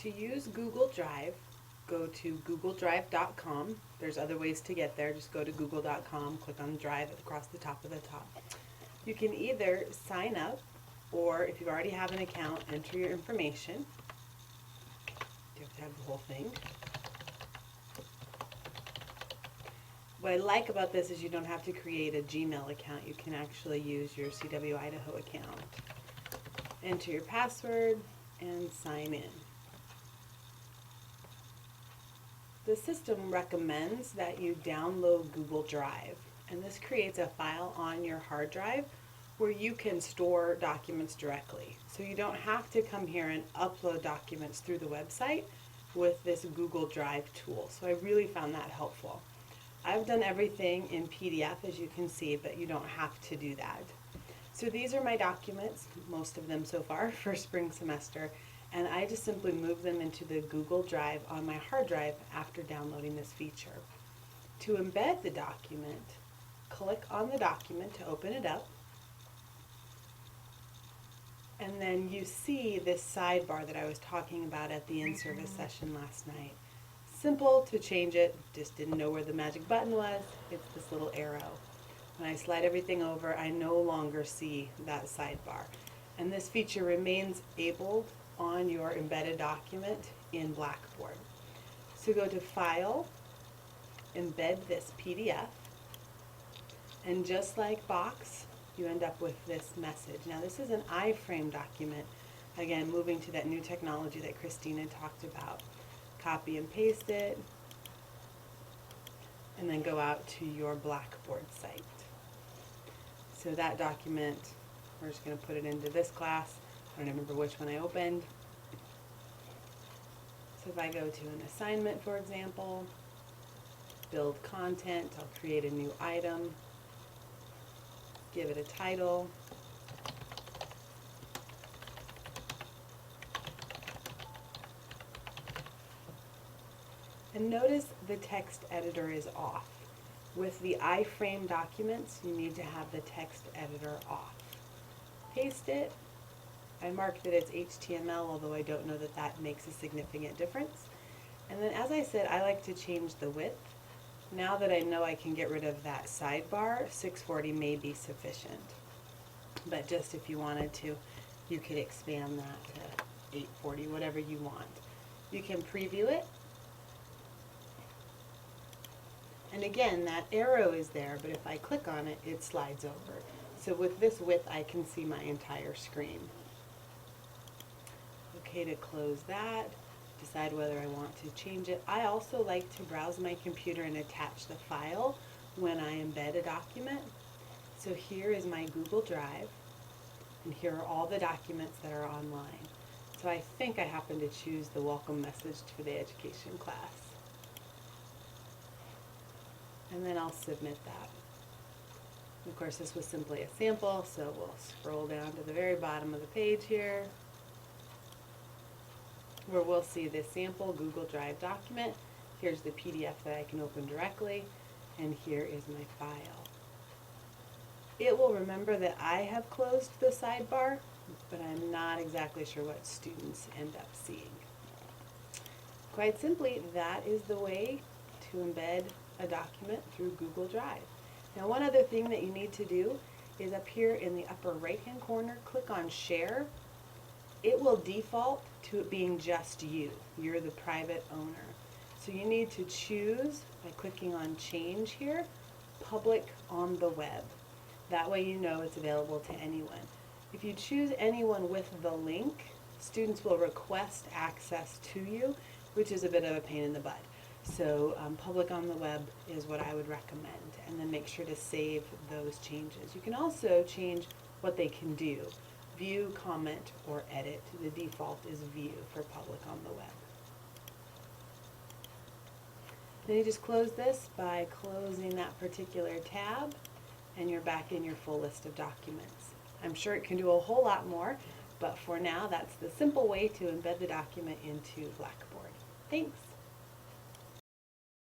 To use Google Drive, go to googledrive.com. There's other ways to get there. Just go to google.com, click on Drive across the top of the top. You can either sign up, or if you already have an account, enter your information. You have to have the whole thing. What I like about this is you don't have to create a Gmail account. You can actually use your CW Idaho account. Enter your password and sign in. The system recommends that you download Google Drive, and this creates a file on your hard drive where you can store documents directly. So you don't have to come here and upload documents through the website with this Google Drive tool. So I really found that helpful. I've done everything in PDF, as you can see, but you don't have to do that. So these are my documents, most of them so far, for spring semester, and I just simply move them into the Google Drive on my hard drive after downloading this feature. To embed the document, click on the document to open it up, and then you see this sidebar that I was talking about at the in-service session last night. Simple to change it, just didn't know where the magic button was. It's this little arrow. When I slide everything over, I no longer see that sidebar. And this feature remains enabled on your embedded document in Blackboard. So go to File, Embed this PDF, and just like Box, you end up with this message. Now this is an iframe document, again moving to that new technology that Christina talked about. Copy and paste it, and then go out to your Blackboard site. So that document, we're just going to put it into this class. I don't remember which one I opened. So if I go to an assignment, for example, build content, I'll create a new item, give it a title, and notice the text editor is off. With the iframe documents, you need to have the text editor off. Paste it. I marked that it's HTML, although I don't know that that makes a significant difference. And then, as I said, I like to change the width. Now that I know I can get rid of that sidebar, 640 may be sufficient. But just if you wanted to, you could expand that to 840, whatever you want. You can preview it. And again, that arrow is there, but if I click on it, it slides over. So with this width, I can see my entire screen. Okay, to close that, decide whether I want to change it. I also like to browse my computer and attach the file when I embed a document. So here is my Google Drive, and here are all the documents that are online. So I think I happen to choose the welcome message for the education class. And then I'll submit that. Of course, this was simply a sample, so we'll scroll down to the very bottom of the page here, where we'll see this sample Google Drive document. Here's the PDF that I can open directly, and here is my file. It will remember that I have closed the sidebar, but I'm not exactly sure what students end up seeing. Quite simply, that is the way to embed a document through Google Drive. Now, one other thing that you need to do is up here in the upper right hand corner, click on Share. It will default to it being just you. You're the private owner. So you need to choose, by clicking on Change here, Public on the Web. That way you know it's available to anyone. If you choose anyone with the link, students will request access to you, which is a bit of a pain in the butt. So public on the web is what I would recommend, and then make sure to save those changes. You can also change what they can do. View, comment, or edit. The default is view for public on the web. Then you just close this by closing that particular tab, and you're back in your full list of documents. I'm sure it can do a whole lot more, but for now that's the simple way to embed the document into Blackboard. Thanks.